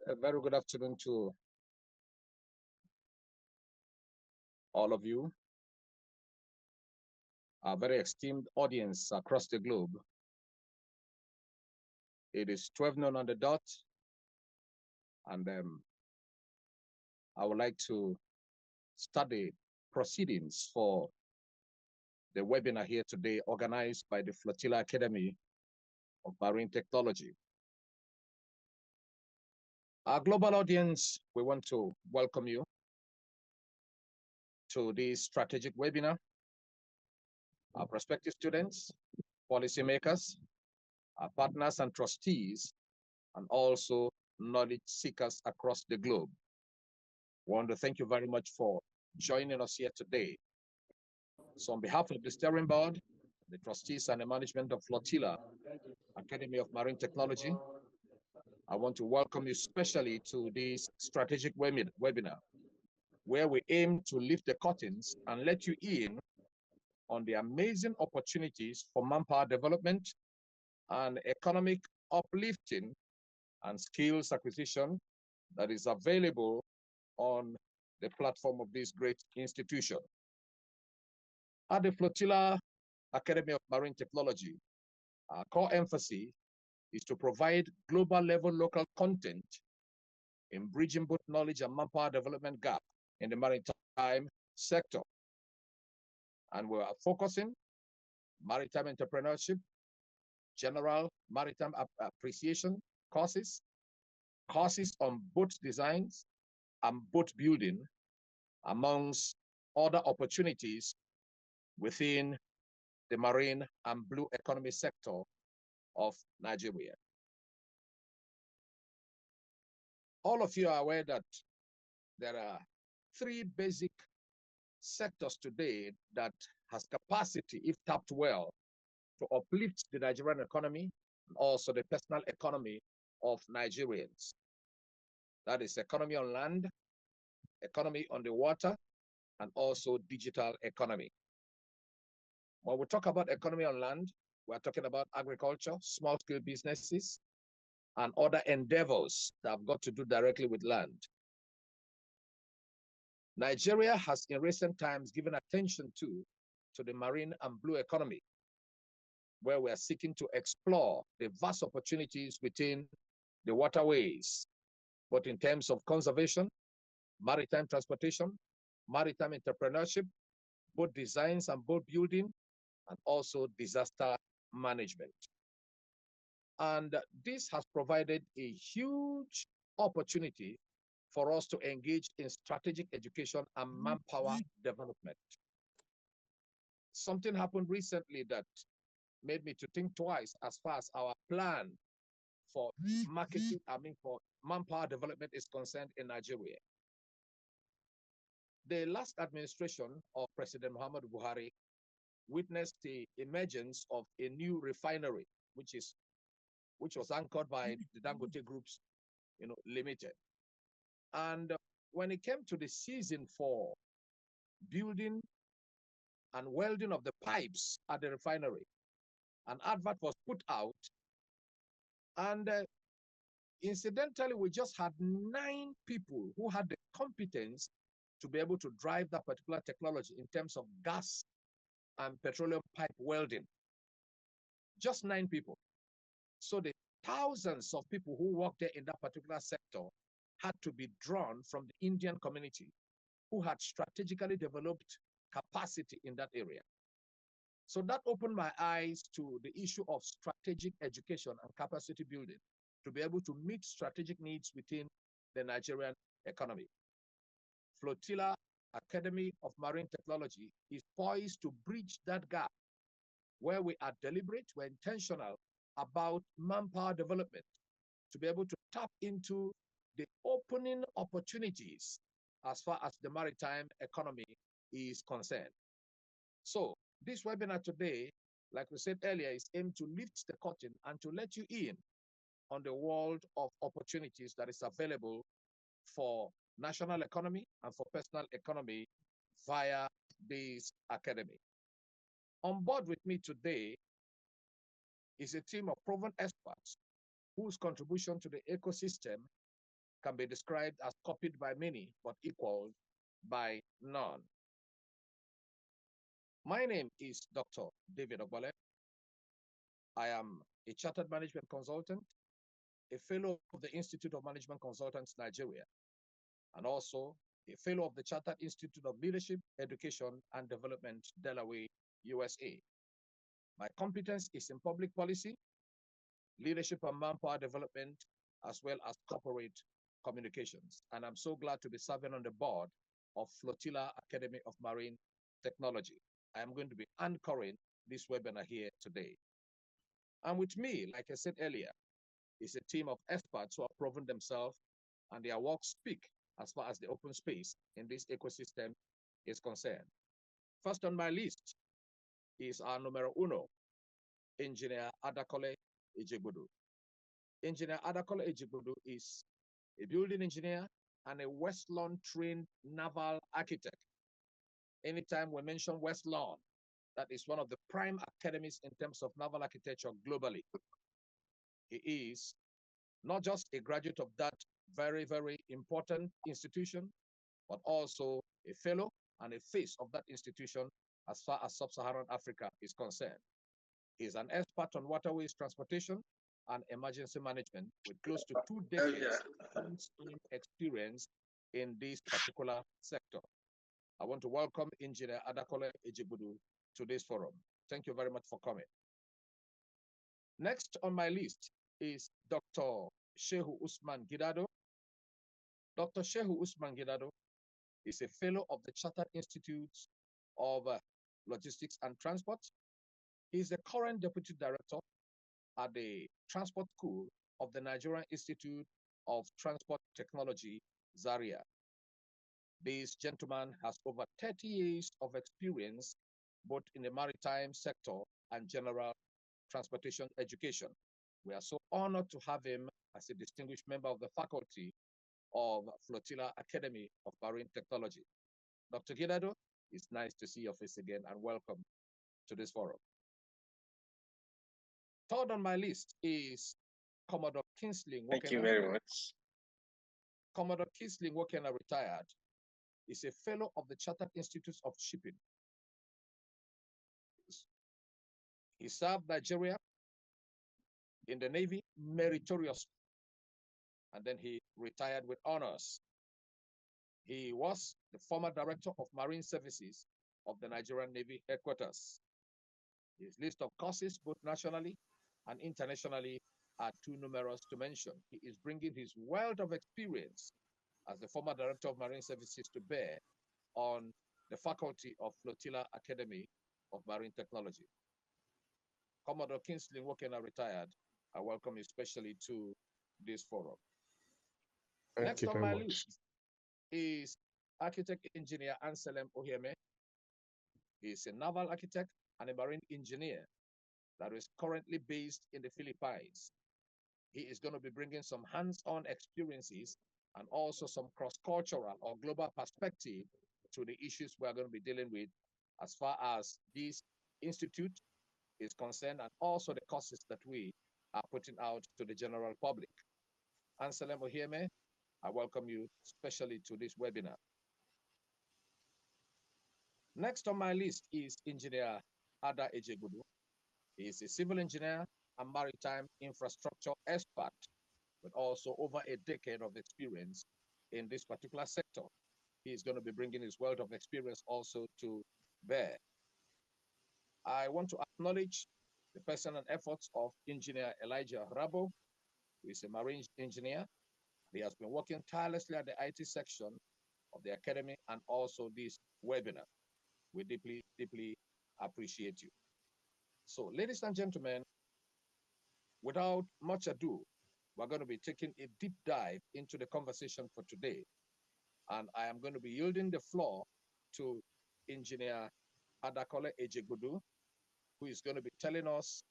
A very good afternoon to all of you, our very esteemed audience across the globe. It is 12 noon on the dot, and I would like to start the proceedings for the webinar here today, organized by the Flotilla Academy of Marine Technology. Our global audience, we want to welcome you to this strategic webinar. Our prospective students, policymakers, our partners and trustees, and also knowledge seekers across the globe. I want to thank you very much for joining us here today. So on behalf of the steering board, the trustees and the management of Flotilla Academy of Marine Technology, I want to welcome you especially to this strategic webinar, where we aim to lift the curtains and let you in on the amazing opportunities for manpower development and economic uplifting and skills acquisition that is available on the platform of this great institution. At the Flotilla Academy of Marine Technology, our core emphasis is to provide global level local content in bridging both knowledge and manpower development gap in the maritime sector. And we are focusing maritime entrepreneurship, general maritime appreciation courses, courses on boat designs and boat building, amongst other opportunities within the marine and blue economy sector of Nigeria. All of you are aware that there are three basic sectors today that has capacity, if tapped well, to uplift the Nigerian economy and also the personal economy of Nigerians. That is economy on land, economy on the water, and also digital economy. When we talk about economy on land, we're talking about agriculture, small-scale businesses, and other endeavors that have got to do directly with land. Nigeria has in recent times given attention to the marine and blue economy, where we are seeking to explore the vast opportunities within the waterways, both in terms of conservation, maritime transportation, maritime entrepreneurship, boat designs and boat building, and also disaster management. And this has provided a huge opportunity for us to engage in strategic education and manpower development. Something happened recently that made me to think twice as far as our plan for marketing, for manpower development is concerned in Nigeria. The last administration of President Muhammadu Buhari witnessed the emergence of a new refinery, which was anchored by the Dangote Groups, Limited. And when it came to the season for building and welding of the pipes at the refinery, an advert was put out, and incidentally, we just had 9 people who had the competence to be able to drive that particular technology in terms of gas and petroleum pipe welding. Just 9 people. So the thousands of people who work there in that particular sector had to be drawn from the Indian community who had strategically developed capacity in that area. So that opened my eyes to the issue of strategic education and capacity building to be able to meet strategic needs within the Nigerian economy. Flotilla Academy of Marine Technology is poised to bridge that gap where we are deliberate, we're intentional about manpower development to be able to tap into the opening opportunities as far as the maritime economy is concerned. So this webinar today, like we said earlier, is aimed to lift the curtain and to let you in on the world of opportunities that is available for national economy and for personal economy via this academy. On board with me today is a team of proven experts whose contribution to the ecosystem can be described as copied by many, but equaled by none. My name is Dr. David Ogbole. I am a chartered management consultant, a fellow of the Institute of Management Consultants, Nigeria, and also a fellow of the Chartered Institute of Leadership, Education, and Development, Delaware, USA. My competence is in public policy, leadership and manpower development, as well as corporate communications. And I'm so glad to be serving on the board of Flotilla Academy of Marine Technology. I am going to be anchoring this webinar here today. And with me, like I said earlier, is a team of experts who have proven themselves and their work speak as far as the open space in this ecosystem is concerned. First on my list is our numero uno, Engineer Adakole Ejigbodu. Engineer Adakole Ejigbodu is a building engineer and a West Lawn trained naval architect. Anytime we mention West Lawn, that is one of the prime academies in terms of naval architecture globally. He is not just a graduate of that very, very important institution, but also a fellow and a face of that institution as far as sub-Saharan Africa is concerned. He is an expert on waterways transportation and emergency management with close to 2 decades hands-on experience in this particular sector. I want to welcome Engineer Adakole Ejigbodu to this forum. Thank you very much for coming. Next on my list is Dr. Shehu Usman Gidado. Dr. Shehu Usman Gidado is a fellow of the Chartered Institutes of Logistics and Transport. He is the current deputy director at the Transport School of the Nigerian Institute of Transport Technology, Zaria. This gentleman has over 30 years of experience both in the maritime sector and general transportation education. We are so honored to have him as a distinguished member of the faculty of Flotilla Academy of Marine Technology. Dr. Gidado, it's nice to see your face again and welcome to this forum. Third on my list is Commodore Kingsley Nwokena. Thank you very much. Commodore Kingsley Nwokena retired is a fellow of the Chartered Institutes of Shipping. He served Nigeria in the Navy meritoriously, and then he retired with honors. He was the former director of Marine Services of the Nigerian Navy headquarters. His list of courses, both nationally and internationally, are too numerous to mention. He is bringing his wealth of experience as the former director of Marine Services to bear on the faculty of Flotilla Academy of Marine Technology. Commodore Kingsley Nwokena retired. I welcome you especially to this forum. Next on my list is architect engineer Anselm Ohieme. He is a naval architect and a marine engineer that is currently based in the Philippines. He is going to be bringing some hands-on experiences and also some cross-cultural or global perspective to the issues we are going to be dealing with as far as this institute is concerned and also the courses that we are putting out to the general public. Anselm Ohieme, I welcome you especially to this webinar. Next on my list is Engineer Ada Ejigbodu. He is a civil engineer and maritime infrastructure expert with also over a decade of experience in this particular sector. He is going to be bringing his wealth of experience also to bear. I want to acknowledge the personal efforts of Engineer Elijah Rabo, who is a marine engineer. He has been working tirelessly at the IT section of the Academy and also this webinar. We deeply, deeply appreciate you. So, ladies and gentlemen, without much ado, we're going to be taking a deep dive into the conversation for today. And I am going to be yielding the floor to Engineer Adakole Ejigbodu, who is going to be telling us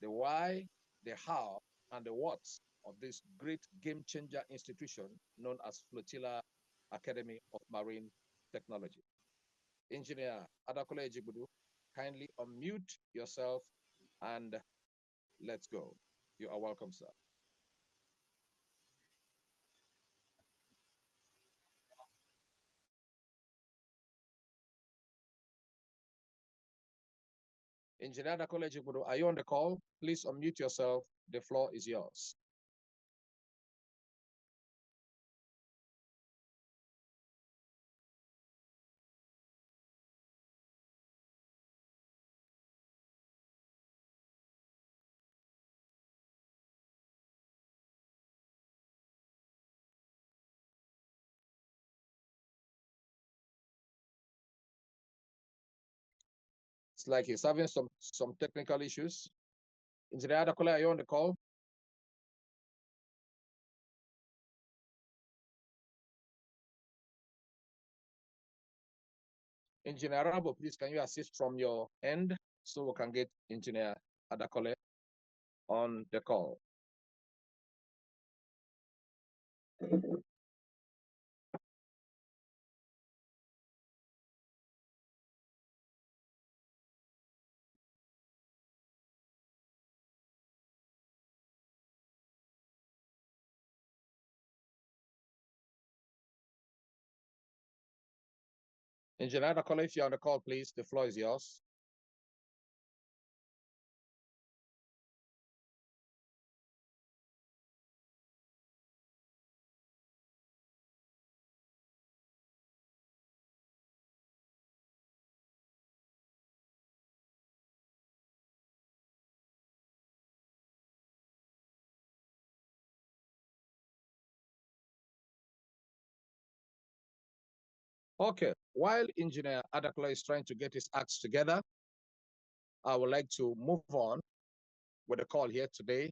the why, the how, and the what of this great game changer institution known as Flotilla Academy of Marine Technology. Engineer Adakole Ejigbodu, kindly unmute yourself and let's go. You are welcome, sir. Engineer Adakole Jigbodo, are you on the call? Please unmute yourself. The floor is yours. It's like he's having some technical issues. Engineer Adakole, are you on the call? Engineer Rabo, please, can you assist from your end so we can get Engineer Adakole on the call? Engineer Adakole, if you're on the call, please, the floor is yours. Okay, while Engineer Adakole is trying to get his acts together, I would like to move on with the call here today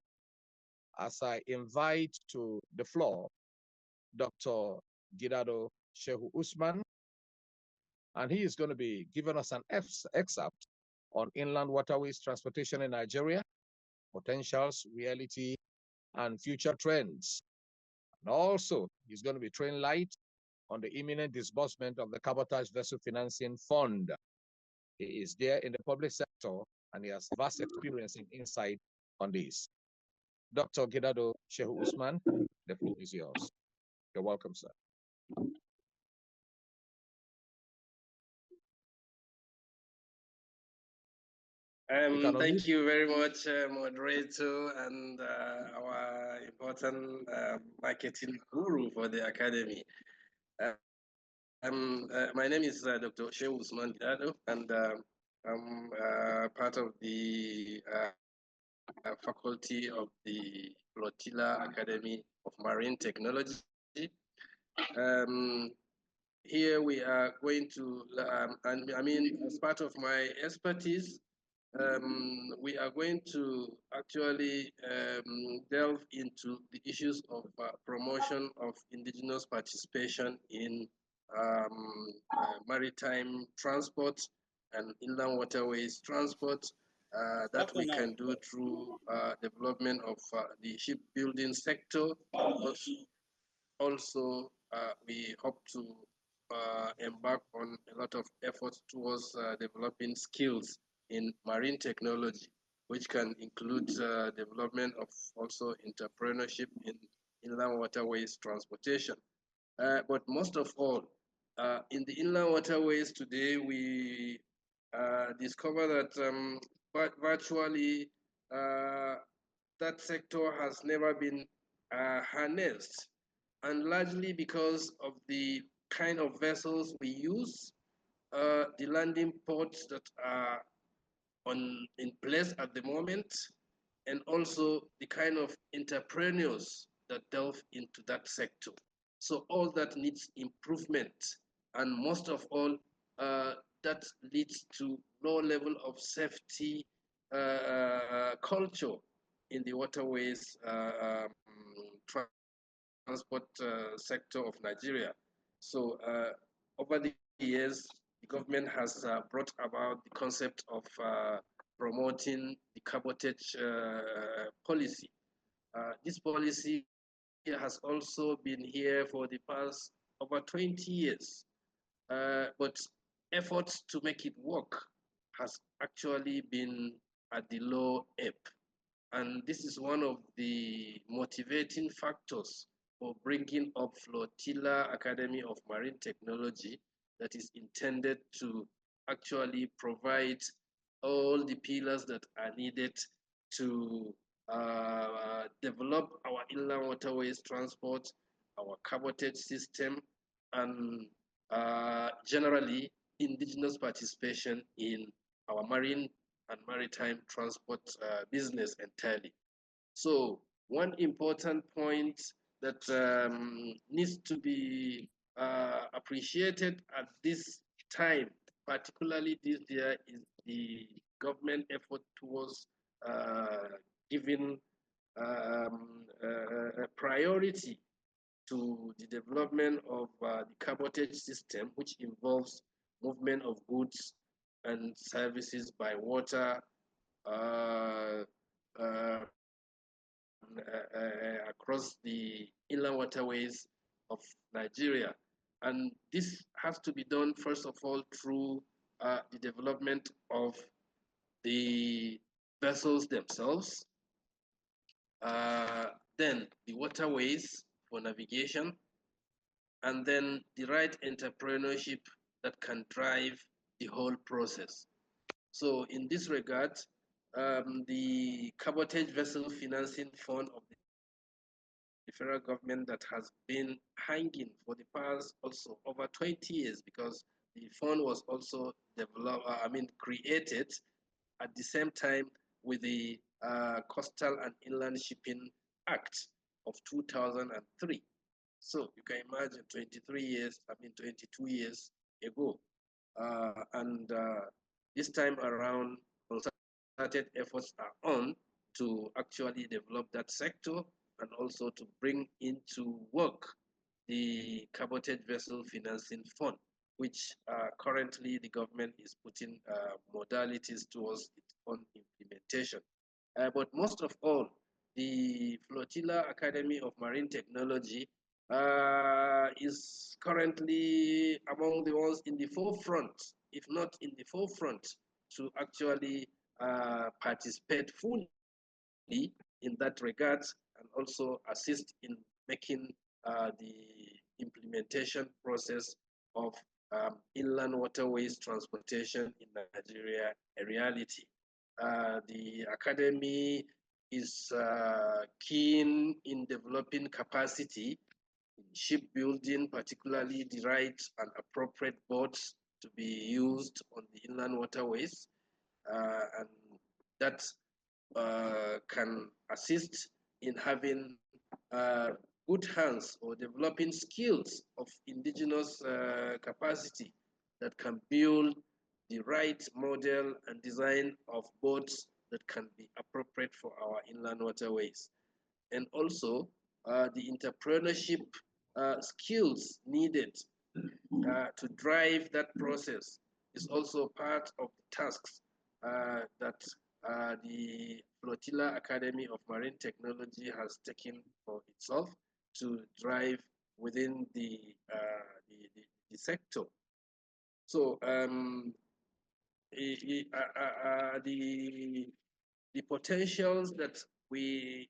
as I invite to the floor Dr. Gidado Shehu Usman, and he is going to be giving us an excerpt on inland waterways transportation in Nigeria, potentials, reality, and future trends. And also, he's going to be throwing light on the imminent disbursement of the Cabotage Vessel Financing Fund. He is there in the public sector, and he has vast experience and insight on this. Dr. Gidado Shehu Usman, the floor is yours. You're welcome, sir. Thank you very much, moderator, and our important marketing guru for the academy. My name is Dr. Shehu Usman Gidado, and I'm part of the faculty of the Flotilla Academy of Marine Technology. Here we are going to, and I mean, as part of my expertise, we are going to actually delve into the issues of promotion of indigenous participation in maritime transport and inland waterways transport that we can do through development of the shipbuilding sector. Also, we hope to embark on a lot of efforts towards developing skills in marine technology, which can include development of also entrepreneurship in inland waterways transportation. But most of all, in the inland waterways today, we discover that virtually that sector has never been harnessed, and largely because of the kind of vessels we use, the landing ports that are in place at the moment, and also the kind of entrepreneurs that delve into that sector. So all that needs improvement, and most of all, that leads to low level of safety culture in the waterways transport sector of Nigeria. So over the years, the government has brought about the concept of promoting the cabotage policy. This policy has also been here for the past over 20 years, but efforts to make it work has actually been at the low ebb. And this is one of the motivating factors for bringing up Flotilla Academy of Marine Technology that is intended to actually provide all the pillars that are needed to develop our inland waterways transport, our cabotage system, and generally indigenous participation in our marine and maritime transport business entirely. So one important point that needs to be appreciated at this time, particularly this year, is the government effort towards uh, giving a priority to the development of the cabotage system, which involves movement of goods and services by water, uh, across the inland waterways of Nigeria. And this has to be done, first of all, through the development of the vessels themselves, uh, then the waterways for navigation, and then the right entrepreneurship that can drive the whole process. So in this regard, the Cabotage Vessel Financing Fund of the federal government that has been hanging for the past also over 20 years, because the fund was also developed, created at the same time with the Coastal and Inland Shipping Act of 2003. So you can imagine 23 years, 22 years ago. And this time around, concerted efforts are on to actually develop that sector and also to bring into work the Cabotage Vessel Financing Fund, which currently the government is putting modalities towards its own implementation. But most of all, the Flotilla Academy of Marine Technology is currently among the ones in the forefront, if not in the forefront, to actually participate fully in that regard and also assist in making the implementation process of inland waterways transportation in Nigeria a reality. The academy is keen in developing capacity in shipbuilding, particularly the right and appropriate boats to be used on the inland waterways, and that can assist in having good hands or developing skills of indigenous capacity that can build the right model and design of boats that can be appropriate for our inland waterways. And also the entrepreneurship skills needed to drive that process is also part of the tasks that the Flotilla Academy of Marine Technology has taken for itself to drive within the sector. So the potentials that we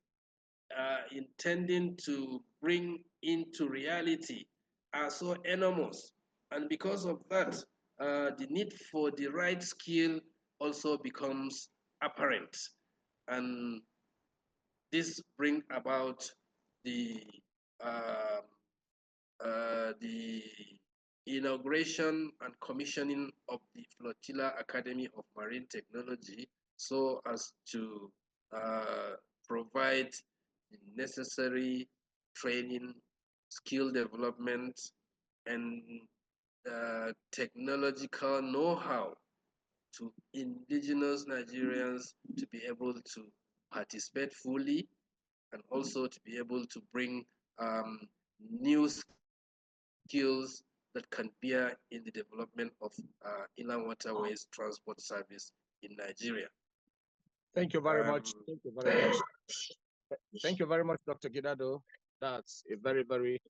are intending to bring into reality are so enormous. And because of that, the need for the right skill also becomes apparent. And this brings about the uh, the inauguration and commissioning of the Flotilla Academy of Marine Technology, so as to provide the necessary training, skill development, and technological know-how to indigenous Nigerians to be able to participate fully and also to be able to bring new skills that can bear in the development of inland waterways transport service in Nigeria. Thank you very much. Um, Thank you very much. Thank you very much, Dr. Gidado. That's a very, very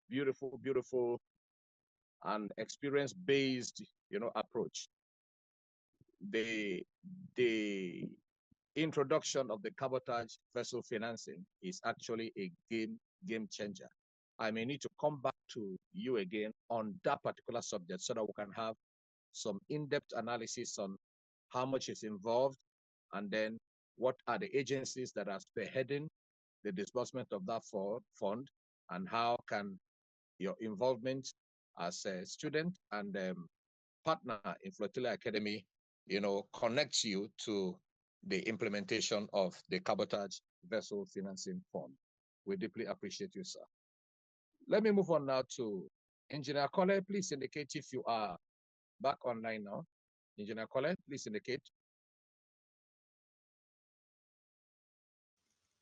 beautiful, beautiful and experience-based, approach. The introduction of the cabotage vessel financing is actually a game changer. I may need to come back to you again on that particular subject so that we can have some in-depth analysis on how much is involved, and then what are the agencies that are spearheading the disbursement of that fund, and how can your involvement as a student and partner in Flotilla Academy, connects you to the implementation of the Cabotage Vessel Financing Fund. We deeply appreciate you, sir. Let me move on now to Engineer Kole. Please indicate if you are back online now. Engineer Kole, please indicate.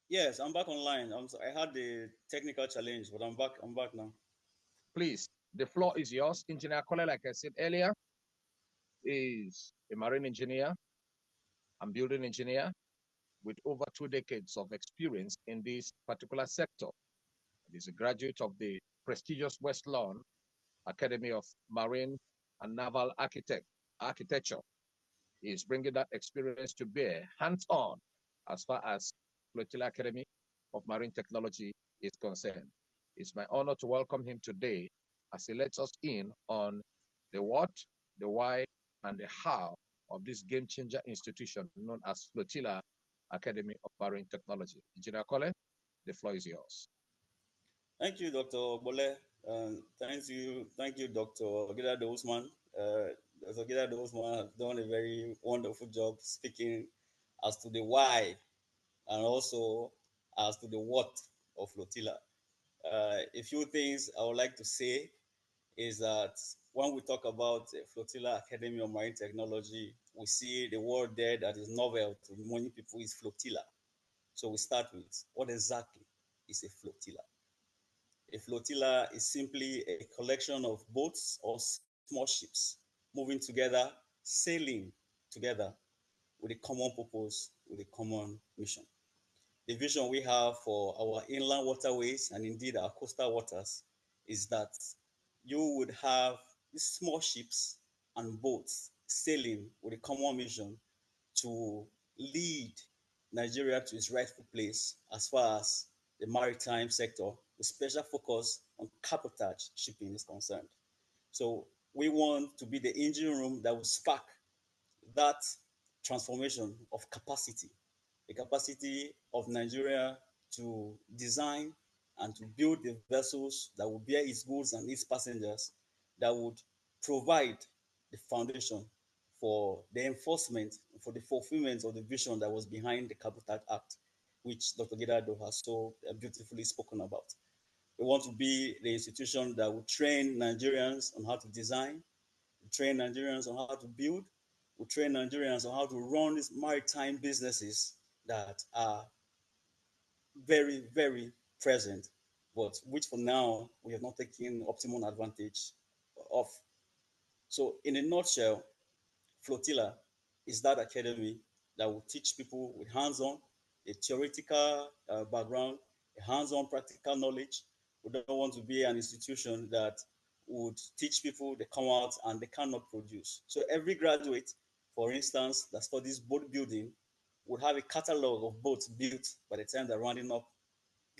Yes, I'm back online. I had the technical challenge, but I'm back. I'm back now. Please, the floor is yours. Engineer Kole, like I said earlier, is a marine engineer and building engineer with over 2 decades of experience in this particular sector. He's a graduate of the prestigious West Lawn Academy of Marine and Naval Architecture. He is bringing that experience to bear hands-on as far as Flotilla Academy of Marine Technology is concerned. It's my honor to welcome him today as he lets us in on the what, the why, and the how of this game-changer institution known as Flotilla Academy of Marine Technology. Engineer Kole, the floor is yours. Thank you, Dr. Bole. Thank you, Dr. Gidado Usman. Dr. Gidado Usman has done a very wonderful job speaking as to the why and also as to the what of Flotilla. A few things I would like to say is that when we talk about Flotilla Academy of Marine Technology, we see the word there that is novel to many people is flotilla. So we start with what exactly is a flotilla? A flotilla is simply a collection of boats or small ships moving together, sailing together with a common purpose, with a common mission. The vision we have for our inland waterways and indeed our coastal waters is that you would have these small ships and boats sailing with a common mission to lead Nigeria to its rightful place as far as the maritime sector, with special focus on cabotage shipping is concerned. So we want to be the engine room that will spark that transformation of capacity, the capacity of Nigeria to design and to build the vessels that will bear its goods and its passengers, that would provide the foundation for the enforcement, for the fulfillment of the vision that was behind the Cabotage Act, which Dr. Gidado has so beautifully spoken about. We want to be the institution that will train Nigerians on how to design, train Nigerians on how to build, we train Nigerians on how to run these maritime businesses that are very, very present, but which for now we have not taken optimum advantage of. So, in a nutshell, Flotilla is that academy that will teach people with hands-on, a theoretical background, a hands-on practical knowledge. We don't want to be an institution that would teach people, they come out and they cannot produce. So every graduate, for instance, that studies boat building would have a catalog of boats built by the time they're rounding up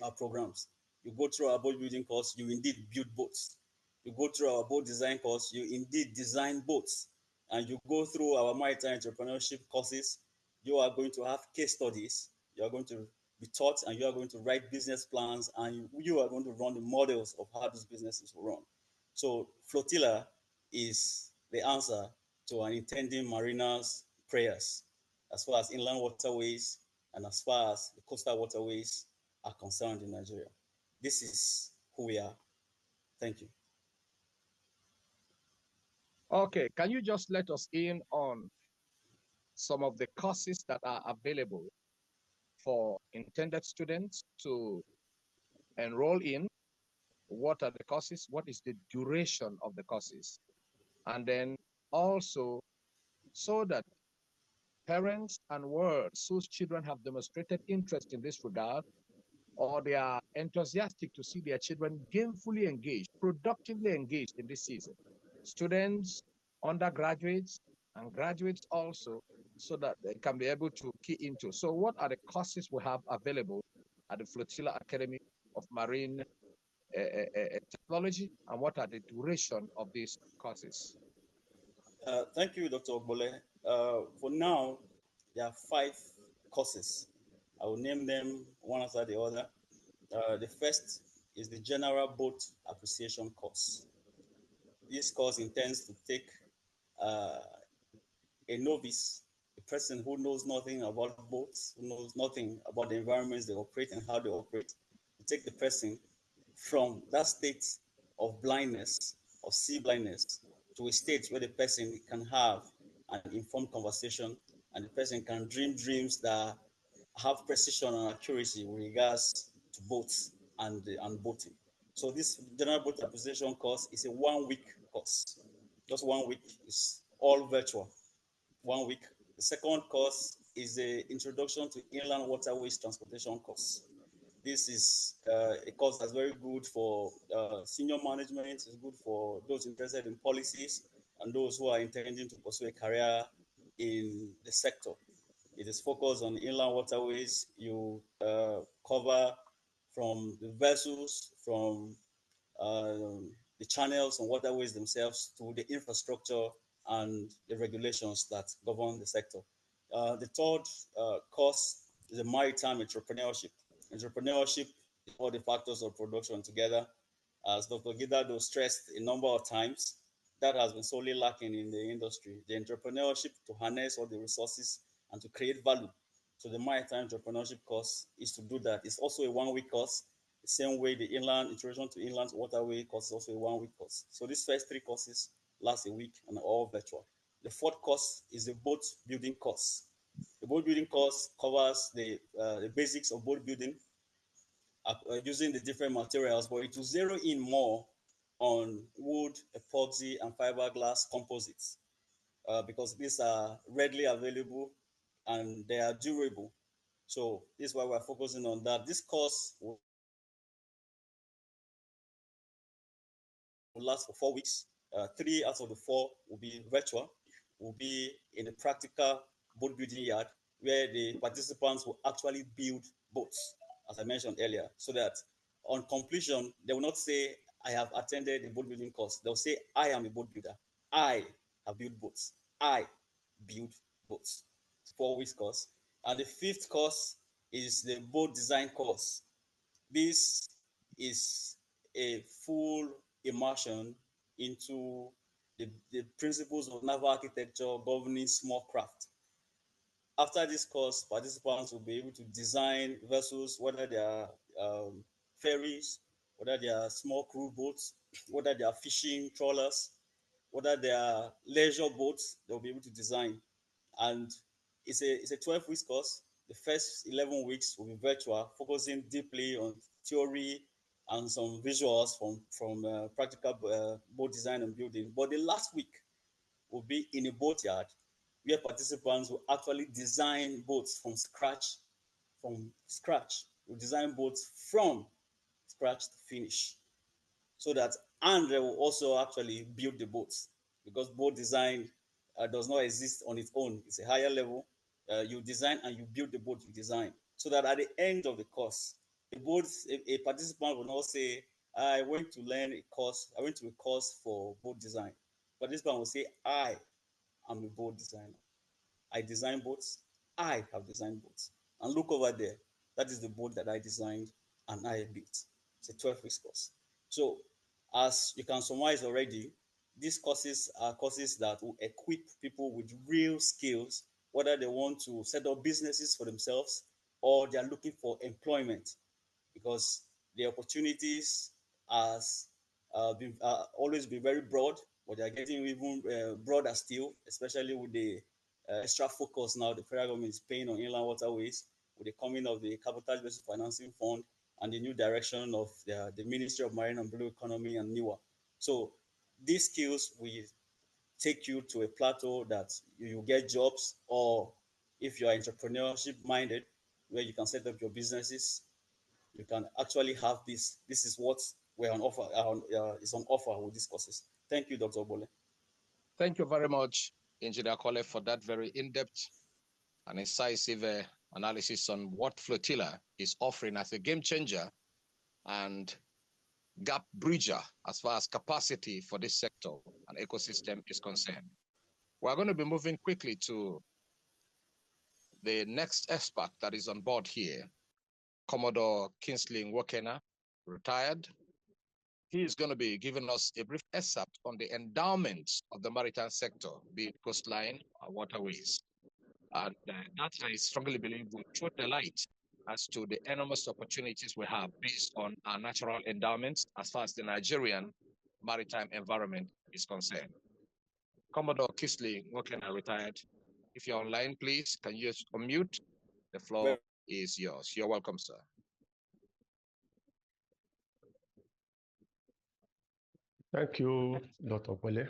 our programs. You go through our boat building course, you indeed build boats. You go through our boat design course, you indeed design boats. And you go through our maritime entrepreneurship courses, you are going to have case studies. You are going to be taught and you are going to write business plans and you are going to run the models of how these businesses will run. So Flotilla is the answer to our intending mariners' prayers as far as inland waterways and as far as the coastal waterways are concerned in Nigeria. This is who we are. Thank you. Okay, can you just let us in on some of the courses that are available for intended students to enroll in? What are the courses? What is the duration of the courses? And then also, so that parents and wards whose children have demonstrated interest in this regard, or they are enthusiastic to see their children gainfully engaged, productively engaged in this season. Students, undergraduates, and graduates also, so that they can be able to key into. So what are the courses we have available at the Flotilla Academy of Marine Technology, and what are the duration of these courses? Thank you, Dr. Ogbole. For now, there are 5 courses. I will name them one after the other. The first is the General Boat Appreciation course. This course intends to take uh, a novice, a person who knows nothing about boats, who knows nothing about the environments they operate and how they operate, to take the person from that state of blindness, of sea blindness, to a state where the person can have an informed conversation and the person can dream dreams that have precision and accuracy with regards to boats and boating. So this general boat appreciation course is a 1-week course. Just 1 week is all virtual. 1 week. The second course is the Introduction to Inland Waterways Transportation course. This is a course that's very good for senior management. It's good for those interested in policies and those who are intending to pursue a career in the sector. It is focused on inland waterways. You cover from the vessels, from the channels and waterways themselves to the infrastructure and the regulations that govern the sector. The third course is the maritime entrepreneurship. Entrepreneurship is all the factors of production together. As Dr. Gidado stressed a number of times, that has been sorely lacking in the industry. The entrepreneurship to harness all the resources and to create value. So the maritime entrepreneurship course is to do that. It's also a 1-week course. The same way the inland introduction to inland waterway course is also a 1-week course. So these first 3 courses last a week and are all virtual. The fourth course is the boat building course. The boat building course covers the basics of boat building using the different materials, but it will zero in more on wood, epoxy, and fiberglass composites because these are readily available and they are durable. So this is why we're focusing on that. This course will last for 4 weeks. 3 out of the 4 will be virtual, will be in a practical boat building yard where the participants will actually build boats, as I mentioned earlier, so that on completion, they will not say, I have attended a boat building course. They'll say, I am a boat builder. I have built boats. I build boats. 4 weeks course. And the 5th course is the boat design course. This is a full immersion into the principles of naval architecture governing small craft. After this course, participants will be able to design vessels, whether they are ferries, whether they are small crew boats, whether they are fishing trawlers, whether they are leisure boats, they'll be able to design. And it's a 12-week course. The first 11 weeks will be virtual, focusing deeply on theory and some visuals from practical boat design and building. But the last week will be in a boatyard where participants will actually design boats from scratch. We'll design boats from scratch to finish. So that, and they will also actually build the boats because boat design does not exist on its own. It's a higher level. You design and you build the boat you design. So that at the end of the course, a participant will not say, I went to learn a course, I went to a course for boat design. Participant will say, I am a boat designer. I design boats. I have designed boats. And look over there. That is the boat that I designed and I built. It's a 12-week course. So as you can surmise already, these courses are courses that will equip people with real skills, whether they want to set up businesses for themselves or they are looking for employment, because the opportunities has always been very broad, but they are getting even broader still, especially with the extra focus now the federal government is paying on inland waterways with the coming of the capital-based financing fund and the new direction of the Ministry of Marine and Blue Economy and NIWA. So these skills will take you to a plateau that you get jobs, or if you are entrepreneurship minded, where you can set up your businesses, you can actually have this. This is what we're on offer. Is on offer with these courses. Thank you, Dr. Obole. Thank you very much, Engineer Kole, for that very in-depth and incisive analysis on what Flotilla is offering as a game changer and gap bridger as far as capacity for this sector and ecosystem is concerned. We're going to be moving quickly to the next expert that is on board here, Commodore Kingsley Nwokena, retired. He is going to be giving us a brief excerpt on the endowments of the maritime sector, be it coastline or waterways. And that I strongly believe will throw the light as to the enormous opportunities we have based on our natural endowments as far as the Nigerian maritime environment is concerned. Commodore Kingsley Nwokena, retired. If you're online, please, can you just unmute? The floor is yours. You're welcome, sir. Thank you, Dr. Bole.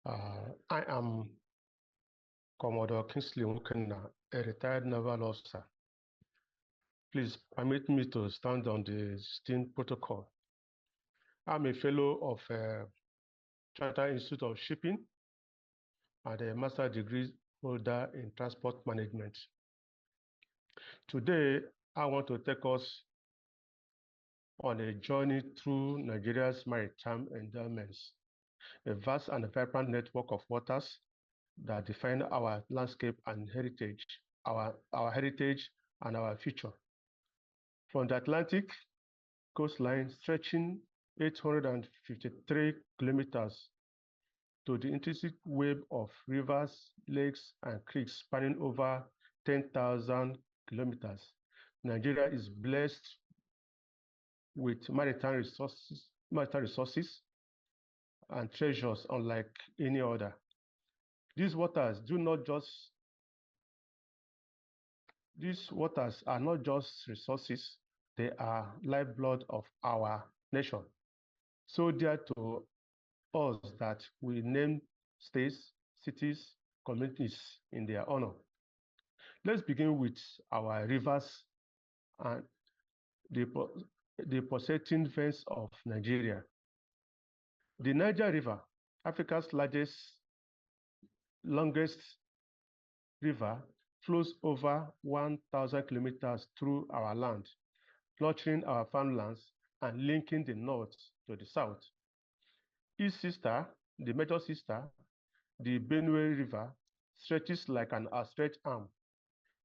I am Commodore Kingsley Nwokena, a retired naval officer. Please permit me to stand on the STEAM protocol. I'm a fellow of Chartered Institute of Shipping and a master's degree holder in transport management. Today, I want to take us on a journey through Nigeria's maritime endowments, a vast and vibrant network of waters that define our landscape and heritage, our heritage and our future. From the Atlantic coastline stretching 853 kilometers to the intricate web of rivers, lakes, and creeks spanning over 10,000 kilometers, Nigeria is blessed with maritime resources and treasures unlike any other. These waters are not just resources, they are lifeblood of our nation. So dear to us that we name states, cities, communities in their honor. Let's begin with our rivers and the pulsating veins of Nigeria. The Niger River, Africa's longest river, flows over 1,000 kilometers through our land, nurturing our farmlands and linking the north to the south. Its sister, the major sister, the Benue River, stretches like an outstretched arm,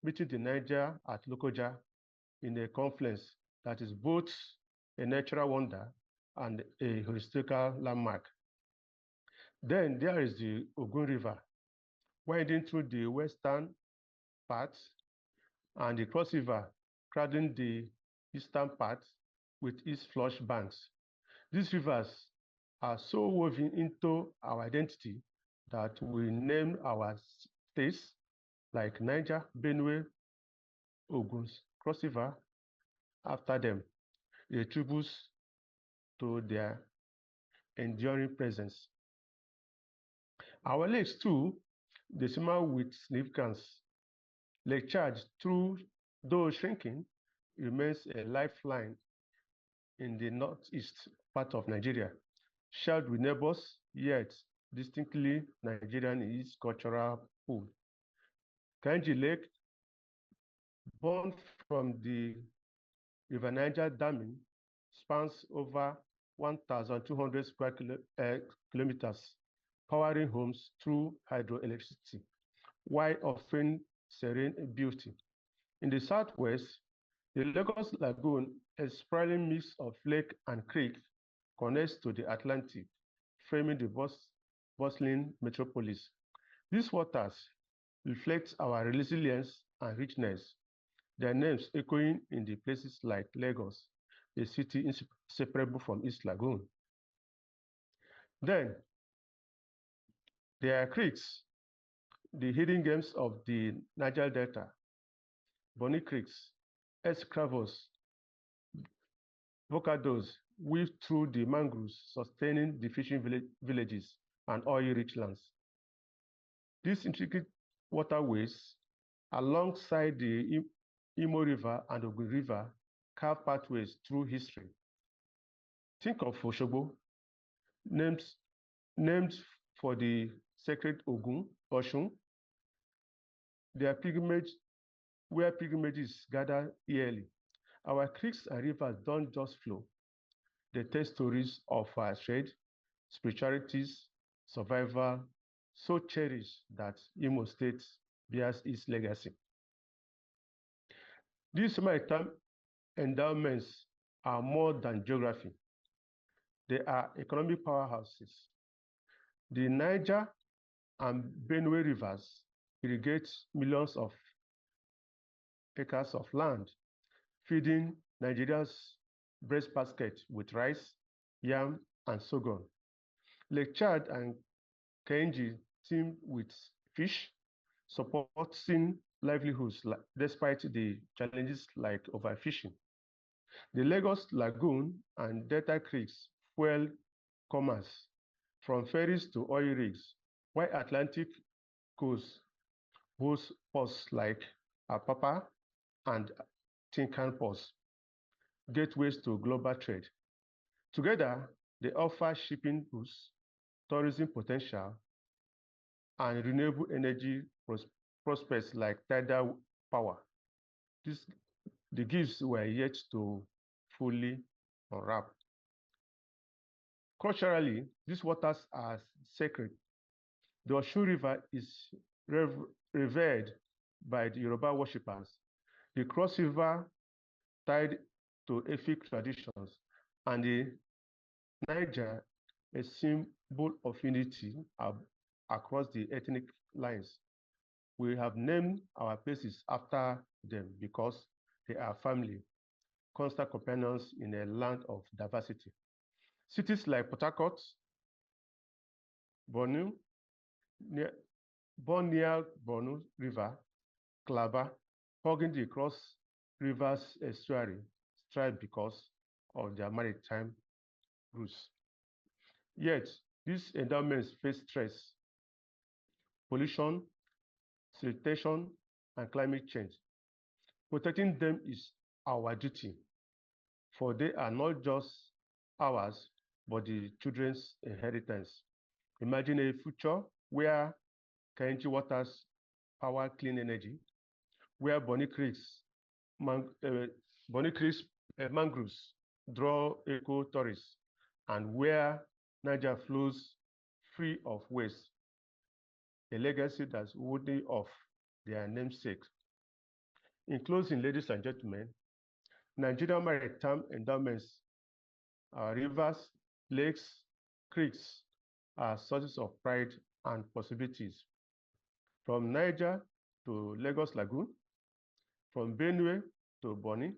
meeting the Niger at Lokoja in a confluence that is both a natural wonder and a historical landmark. Then there is the Ogun River, winding through the western part, and the Cross River, crowding the eastern part with its flush banks. These rivers are so woven into our identity that we name our states like Niger, Benue, Ogun, Cross River after them, a tribute to their enduring presence. Our lakes too, they simmer with significance. Lake Chad, though shrinking, remains a lifeline in the northeast part of Nigeria, shared with neighbors, yet distinctly Nigerian in its cultural pool. Kainji Lake, born from the River Niger damming, spans over 1,200 square kilometers, powering homes through hydroelectricity, while offering serene beauty. In the southwest, the Lagos Lagoon, a sprawling mix of lake and creek, connects to the Atlantic, framing the bustling metropolis. These waters reflect our resilience and richness, their names echoing in the places like Lagos, a city inseparable from its lagoon. Then, there are creeks, the hidden gems of the Niger Delta, Bonny Creeks, escravos, vocados weave through the mangroves, sustaining the fishing villages and oil-rich lands. These intricate waterways, alongside the Imo River and Ogun River, carve pathways through history. Think of Osogbo, named for the sacred Ogun, Oshun, where pilgrimages gather yearly. Our creeks and rivers don't just flow. They tell stories of our trade, spiritualities, survival, so cherished that Imo State bears its legacy. These maritime endowments are more than geography. They are economic powerhouses. The Niger and Benue rivers irrigate millions of acres of land, feeding Nigeria's breadbasket with rice, yam, and sorghum. Lake Chad and Kainji teem with fish, supporting livelihoods despite the challenges like overfishing. The Lagos Lagoon and Delta Creeks fuel commerce from ferries to oil rigs, while Atlantic coast hosts ports like Apapa and Tinkan ports, gateways to global trade. Together, they offer shipping boosts, tourism potential, and renewable energy prospects like tidal power. This, the gifts were yet to fully unwrap. Culturally, these waters are sacred. The Osun River is revered by the Yoruba worshippers. The Cross River tied to Efik traditions, and the Niger, a symbol of unity across the ethnic lines. We have named our places after them because they are family, constant companions in a land of diversity. Cities like Port Harcourt, Bornu, born near Bornu River, Calabar, hugging the Cross River's estuary, strive because of their maritime roots. Yet, these endowments face stress, pollution, siltation, and climate change. Protecting them is our duty, for they are not just ours, but the children's inheritance. Imagine a future where Kainji waters power clean energy, where Bonny Creek's mangroves draw eco-tourists, and where Niger flows free of waste, a legacy that's worthy of their namesake. In closing, ladies and gentlemen, Nigerian maritime endowments, rivers, lakes, creeks are sources of pride and possibilities. From Niger to Lagos Lagoon, from Benue to Bonny,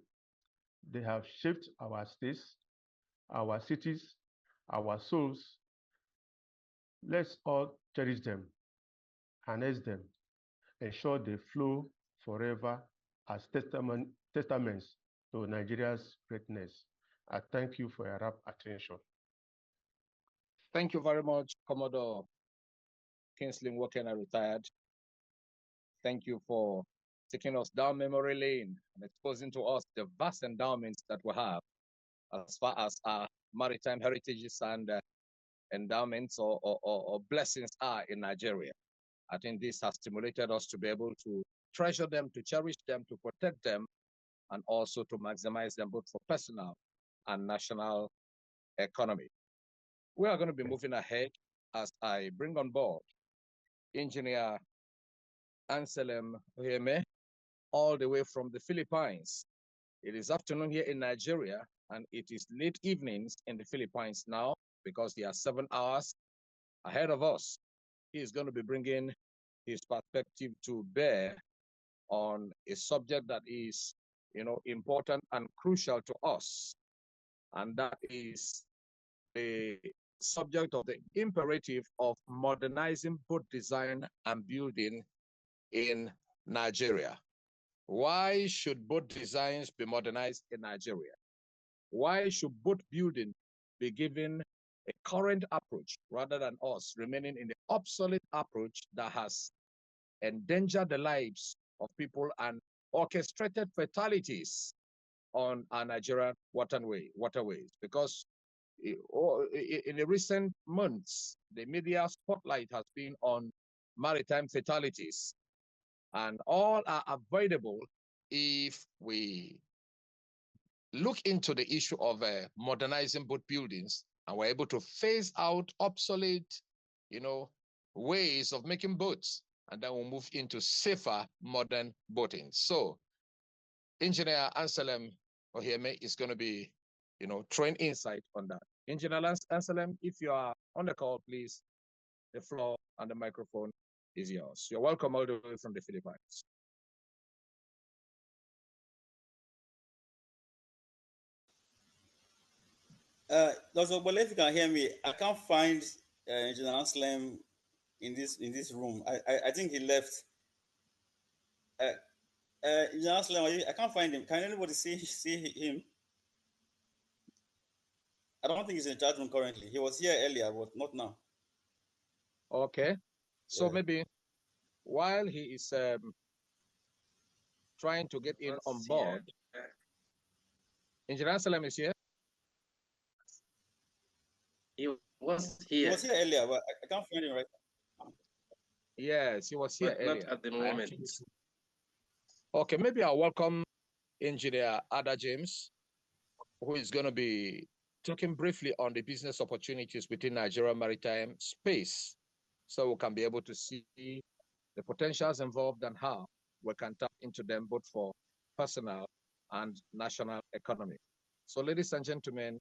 they have shaped our states, our cities, our souls. Let's all cherish them, harness them, ensure they flow forever as testaments to Nigeria's greatness. I thank you for your rapt attention. Thank you very much, Commodore Kingsley Wakena, retired. Thank you for taking us down memory lane and exposing to us the vast endowments that we have as far as our maritime heritages and endowments or blessings are in Nigeria. I think this has stimulated us to be able to treasure them, to cherish them, to protect them, and also to maximize them both for personal and national economy. We are going to be moving ahead as I bring on board Engineer Anselm Oheme, all the way from the Philippines. It is afternoon here in Nigeria, and it is late evenings in the Philippines now because they are 7 hours ahead of us. He is going to be bringing his perspective to bear on a subject that is, important and crucial to us, and that is the subject of the imperative of modernizing boat design and building in Nigeria. Why should boat designs be modernized in Nigeria? Why should boat building be given a current approach rather than us remaining in the obsolete approach that has endangered the lives of people and orchestrated fatalities on our Nigerian waterways? Because in the recent months, the media spotlight has been on maritime fatalities, and all are avoidable if we look into the issue of modernizing boat buildings and we're able to phase out obsolete, ways of making boats, and then we'll move into safer modern boating. So Engineer Anselm Ohieme is going to be, throwing insight on that. Engineer Anselm, if you are on the call, please, the floor and the microphone is yours. You're welcome all the way from the Philippines. Dr. Bole, if you can hear me, I can't find Engineer Anselm in this room. I think he left. Engineer Anselm, I can't find him. Can anybody see him? I don't think he's in chat room currently. He was here earlier, but not now. Okay. So maybe while he is trying to get in on board, Engineer Anselm is here. He was here. He was here earlier, but I can't find him right now. Yes, he was here earlier. Not at the moment. Okay, maybe I'll welcome Engineer Ada James, who is going to be talking briefly on the business opportunities within Nigerian maritime space, so we can be able to see the potentials involved and how we can tap into them both for personal and national economy. So ladies and gentlemen,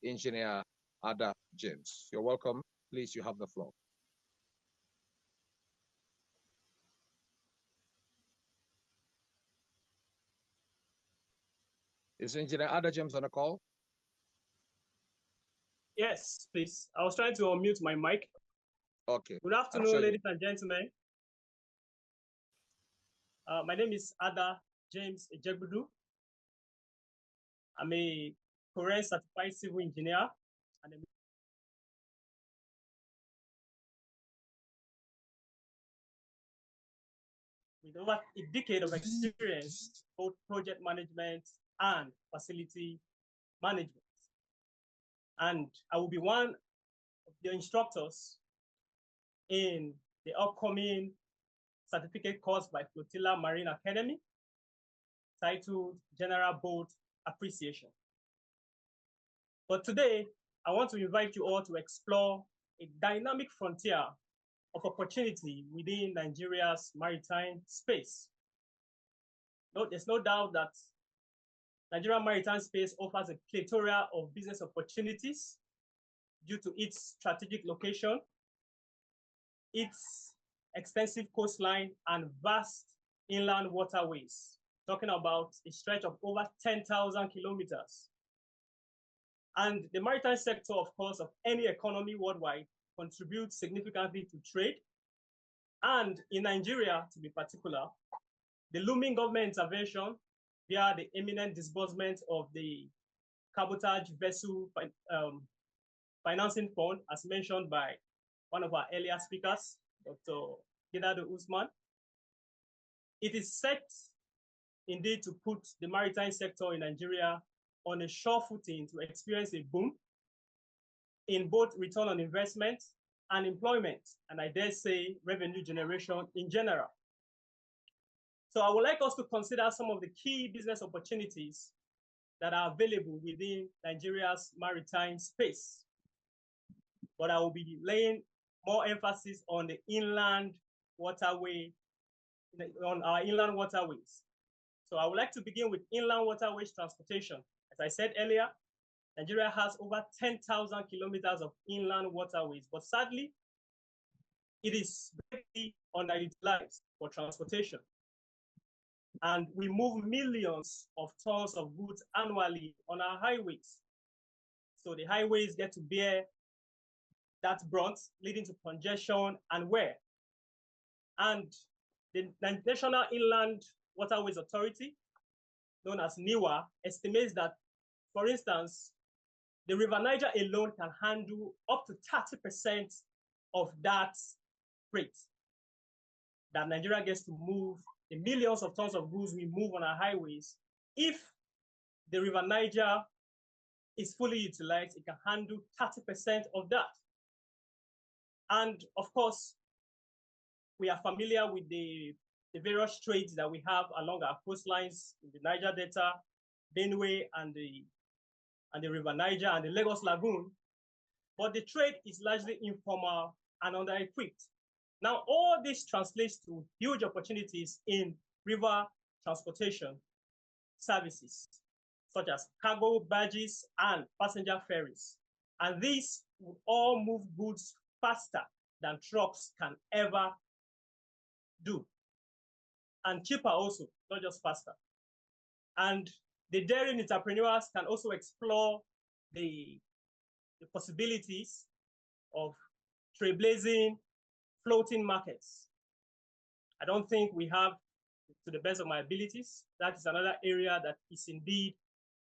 Engineer Ada James, you're welcome. Please, you have the floor. Is Engineer Ada James on the call? Yes, please. I was trying to unmute my mic. Okay. Good afternoon, ladies and gentlemen. My name is Ada James Ejegbudu. I'm a Korean certified civil engineer and with over a decade of experience, both project management and facility management. And I will be one of the instructors in the upcoming certificate course by Flotilla Marine Academy titled General Boat Appreciation. But today, I want to invite you all to explore a dynamic frontier of opportunity within Nigeria's maritime space. There's no doubt that Nigerian maritime space offers a plethora of business opportunities due to its strategic location, its extensive coastline, and vast inland waterways, talking about a stretch of over 10,000 kilometers. And the maritime sector, of course, of any economy worldwide contributes significantly to trade. And in Nigeria, to be particular, the looming government intervention via the imminent disbursement of the cabotage vessel financing fund, as mentioned by one of our earlier speakers, Dr. Gidado Usman. It is set indeed to put the maritime sector in Nigeria on a sure footing to experience a boom in both return on investment and employment, and I dare say revenue generation in general. So I would like us to consider some of the key business opportunities that are available within Nigeria's maritime space. But I will be laying more emphasis on the inland waterway, on our inland waterways. So I would like to begin with inland waterways transportation. As I said earlier, Nigeria has over 10,000 kilometers of inland waterways, but sadly, it is greatly underutilized for transportation. And we move millions of tons of goods annually on our highways. So the highways get to bear that brunt, leading to congestion and wear. And the National Inland Waterways Authority, known as NIWA, estimates that, for instance, the River Niger alone can handle up to 30% of that freight that Nigeria gets to move, the millions of tons of goods we move on our highways. If the River Niger is fully utilized, it can handle 30% of that. And of course, we are familiar with the various trades that we have along our coastlines in the Niger Delta, Benue, and the River Niger and the Lagos Lagoon. But the trade is largely informal and under-equipped. Now, all this translates to huge opportunities in river transportation services, such as cargo barges and passenger ferries. And these will all move goods faster than trucks can ever do, and cheaper also, not just faster. And the daring entrepreneurs can also explore the possibilities of trailblazing floating markets. I don't think we have, to the best of my abilities, that is another area that is indeed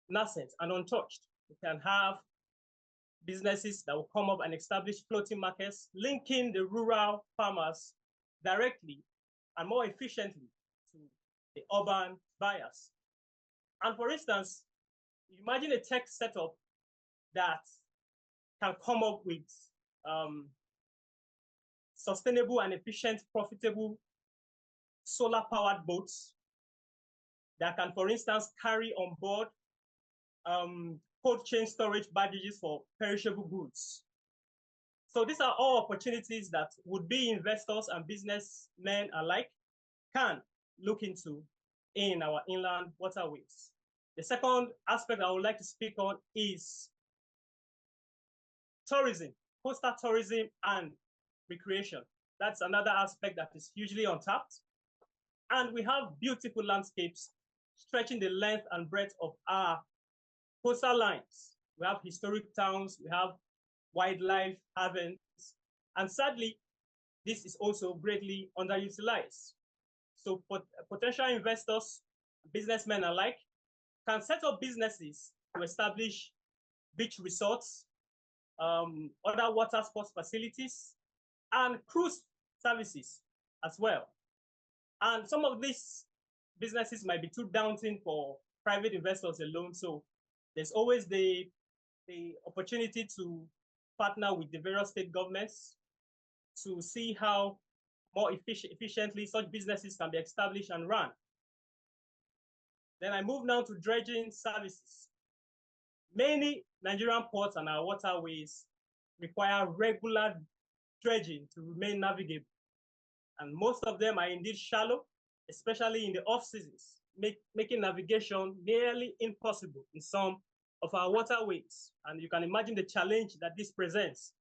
nascent and untouched. We can have businesses that will come up and establish floating markets, linking the rural farmers directly and more efficiently to the urban buyers. And for instance, imagine a tech setup that can come up with sustainable and efficient, profitable solar-powered boats that can, for instance, carry on board cold chain storage barges for perishable goods. So these are all opportunities that would-be investors and businessmen alike can look into in our inland waterways. The second aspect I would like to speak on is tourism, coastal tourism and recreation. That's another aspect that is hugely untapped. And we have beautiful landscapes stretching the length and breadth of our coastal lines. We have historic towns, we have wildlife havens, and sadly, this is also greatly underutilized. So potential investors, businessmen alike, can set up businesses to establish beach resorts, other water sports facilities, and cruise services as well. And some of these businesses might be too daunting for private investors alone. So there's always the opportunity to partner with the various state governments to see how more efficiently such businesses can be established and run. Then I move now to dredging services. Many Nigerian ports and our waterways require regular dredging to remain navigable. And most of them are indeed shallow, especially in the off seasons, making navigation nearly impossible in some of our waterways. And you can imagine the challenge that this presents.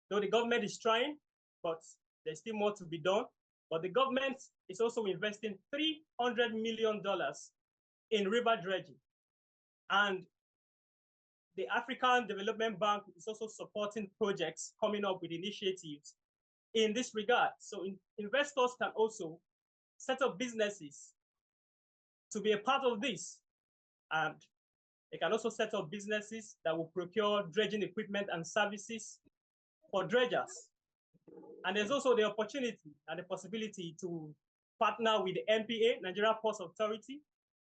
Though the government is trying, but there's still more to be done. But the government is also investing $300 million in river dredging. And the African Development Bank is also supporting projects, coming up with initiatives in this regard. So investors can also set up businesses to be a part of this. And they can also set up businesses that will procure dredging equipment and services for dredgers. And there's also the opportunity and the possibility to partner with the NPA, Nigeria Ports Authority,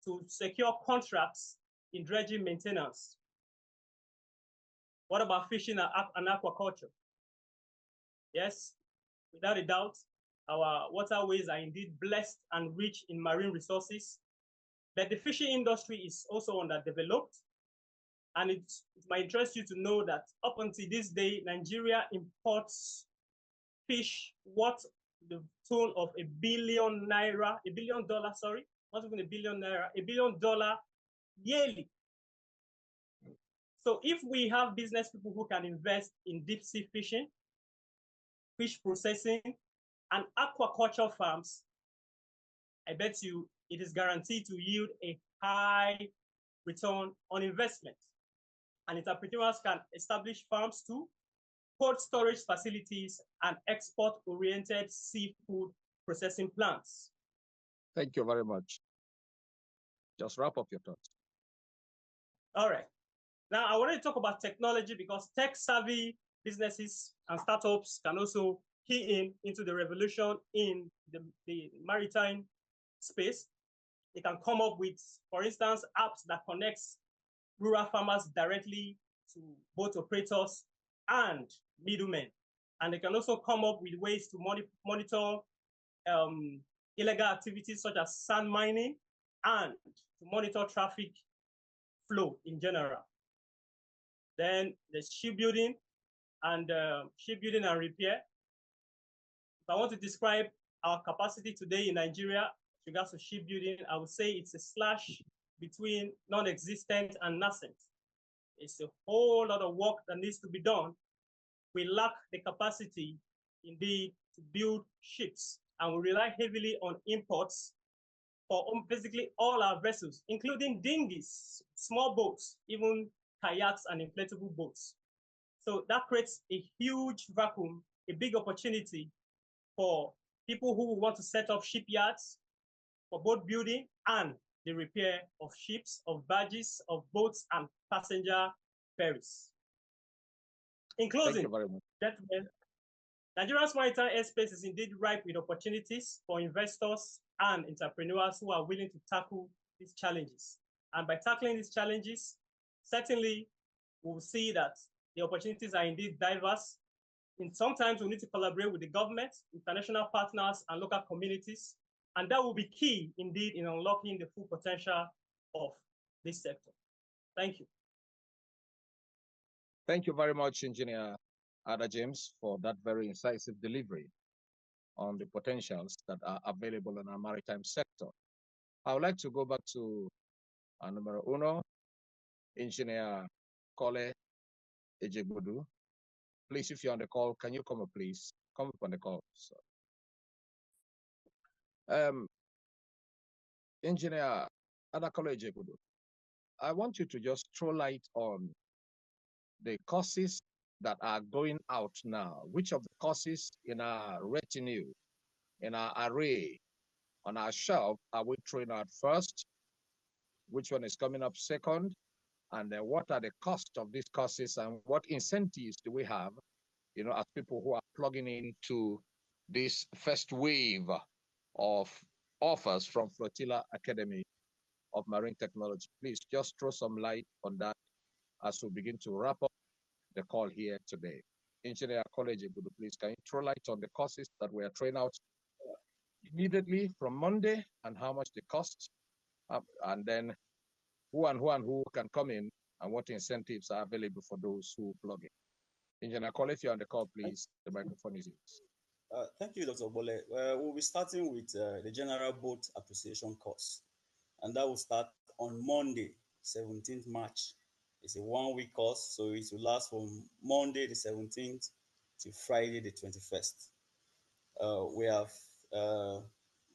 to secure contracts in dredging maintenance. What about fishing and aquaculture? Yes, without a doubt, our waterways are indeed blessed and rich in marine resources, but the fishing industry is also underdeveloped. And it might interest you to know that up until this day, Nigeria imports fish worth the tune of $1 billion, not even $1 billion, $1 billion yearly. So if we have business people who can invest in deep sea fishing, fish processing, and aquaculture farms, I bet you it is guaranteed to yield a high return on investment. And entrepreneurs can establish farms too, cold storage facilities, and export-oriented seafood processing plants. Thank you very much. Just wrap up your thoughts. All right. Now, I want to talk about technology because tech-savvy businesses and startups can also key into the revolution in the maritime space. They can come up with, for instance, apps that connects rural farmers directly to boat operators and middlemen. And they can also come up with ways to monitor illegal activities such as sand mining and to monitor traffic flow in general. Then there's shipbuilding and repair. If I want to describe our capacity today in Nigeria with regards to shipbuilding, I would say it's a slash between non-existent and nascent. It's a whole lot of work that needs to be done. We lack the capacity, indeed, to build ships, and we rely heavily on imports for basically all our vessels, including dinghies, small boats, even kayaks and inflatable boats. So that creates a huge vacuum, a big opportunity for people who want to set up shipyards for boat building and the repair of ships, of barges, of boats, and passenger ferries. In closing, gentlemen, Nigeria's maritime airspace is indeed ripe with opportunities for investors and entrepreneurs who are willing to tackle these challenges. And by tackling these challenges, certainly we'll see that the opportunities are indeed diverse. And sometimes we need to collaborate with the government, international partners, and local communities. And that will be key indeed in unlocking the full potential of this sector. Thank you. Thank you very much, Engineer Ada James, for that very incisive delivery on the potentials that are available in our maritime sector. I would like to go back to numero uno, Engineer Kole Ejegbodu. Please, if you're on the call, can you come up, please? Come up on the call. So, Engineer Adakole Ejegbodu, I want you to just throw light on the courses that are going out now. Which of the courses in our retinue, in our array, on our shelf are we throwing out first? Which one is coming up second? And then what are the costs of these courses and what incentives do we have, as people who are plugging into this first wave of offers from Flotilla Academy of Marine Technology? Please just throw some light on that as we begin to wrap up the call here today. Engineer College, please, can you throw light on the courses that we are throwing out immediately from Monday and how much they cost, and then who can come in and what incentives are available for those who plug in. Engineer College, if you're on the call, please, the microphone is yours. Thank you, Dr. Bole. We'll be starting with the General Boat Appreciation course, and that will start on Monday, 17th March. It's a one-week course, so it will last from Monday the 17th to Friday the 21st. We have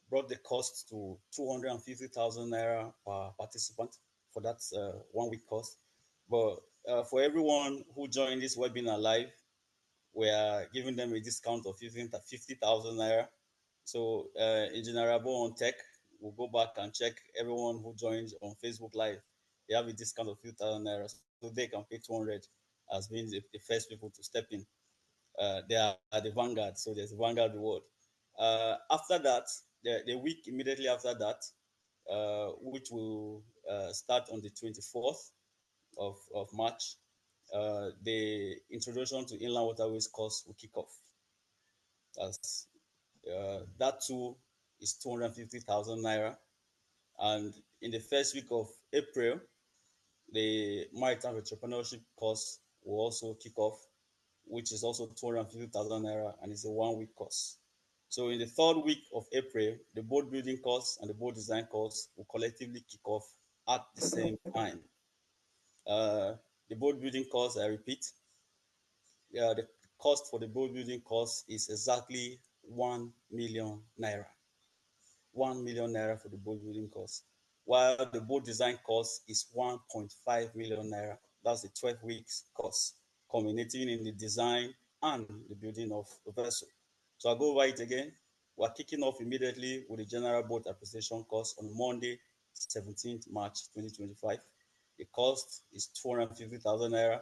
brought the cost to 250,000 naira per participant for that one-week course. But for everyone who joined this webinar live, we are giving them a discount of 50,000 naira. So Engineer Abo on Tech will go back and check everyone who joined on Facebook Live. They have a discount of 50,000 naira, so they can pay 200 as being the first people to step in. They are at the vanguard, so there's a vanguard reward. After that, the week immediately after that, which will start on the 24th of March, the introduction to Inland Waterways course will kick off. That too is 250,000 naira. And in the first week of April, the Maritime Entrepreneurship course will also kick off, which is also 250,000 naira, and it's a one-week course. So in the third week of April, the boat building course and the boat design course will collectively kick off at the same time. The boat building course, I repeat, the cost for the boat building course is exactly 1 million naira. 1 million naira for the boat building course, while the boat design course is 1.5 million naira. That's a 12 weeks course, culminating in the design and the building of the vessel. So I'll go over it again. We're kicking off immediately with the General Boat Appreciation course on Monday, 17th March 2025. The cost is 250,000 naira,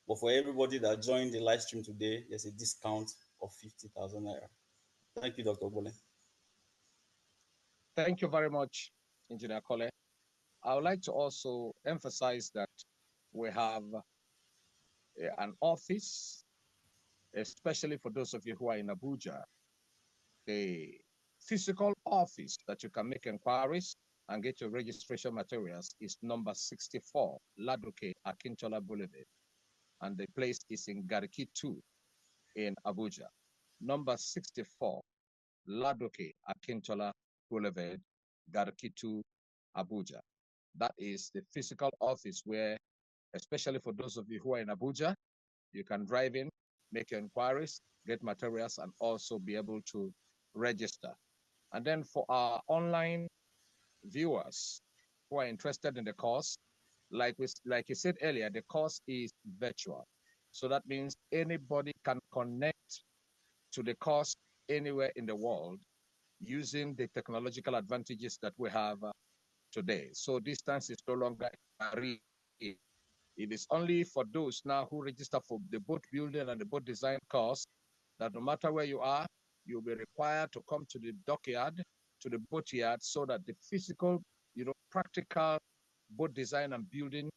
but for everybody that joined the live stream today, there's a discount of 50,000 naira. Thank you, Dr. Bole. Thank you very much, Engineer Kole. I would like to also emphasize that we have an office, especially for those of you who are in Abuja, a physical office that you can make inquiries and get your registration materials is number 64, Ladoke Akintola Boulevard. And the place is in Gariki 2 in Abuja. Number 64, Ladoke Akintola Boulevard, Garkitu, Abuja. That is the physical office where, especially for those of you who are in Abuja, you can drive in, make your inquiries, get materials, and also be able to register. And then for our online viewers who are interested in the course, like you said earlier, the course is virtual. So that means anybody can connect to the course anywhere in the world using the technological advantages that we have today. So distance is no longer a barrier. It is only for those now who register for the boat building and the boat design course that no matter where you are, you'll be required to come to the dockyard, to the boat yard, so that the physical, practical boat design and building,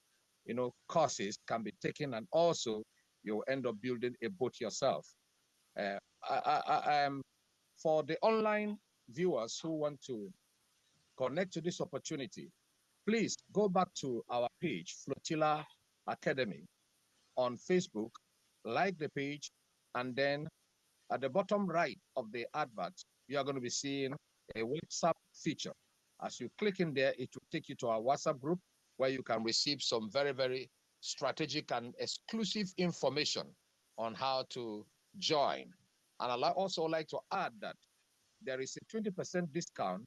courses can be taken, and also you'll end up building a boat yourself. Uh, I am for the online viewers who want to connect to this opportunity. Please go back to our page, Flotilla Academy, on Facebook, like the page, and then at the bottom right of the advert, you are going to be seeing a WhatsApp feature. As you click in there, it will take you to our WhatsApp group where you can receive some very, very strategic and exclusive information on how to join. And I'd also like to add that there is a 20% discount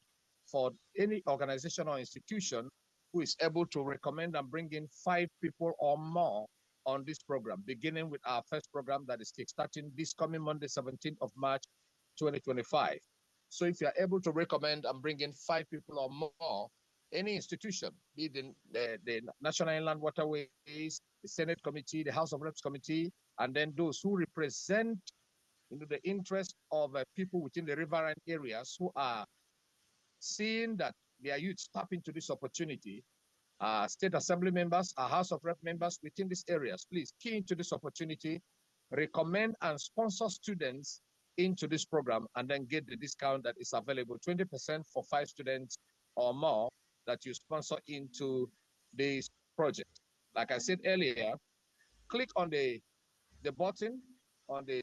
for any organization or institution who is able to recommend and bring in 5 people or more on this program, beginning with our first program that is kickstarting this coming Monday, 17th of March, 2025. So if you are able to recommend and bring in 5 people or more, any institution, be the National Inland Waterways, the Senate Committee, the House of Reps Committee, and then those who represent the interest of people within the riverine areas who are seeing that their youth tap into this opportunity, state assembly members, House of Rep members within these areas, please key into this opportunity, recommend and sponsor students into this program, and then get the discount that is available, 20% for 5 students or more that you sponsor into this project. Like I said earlier, click on the button on the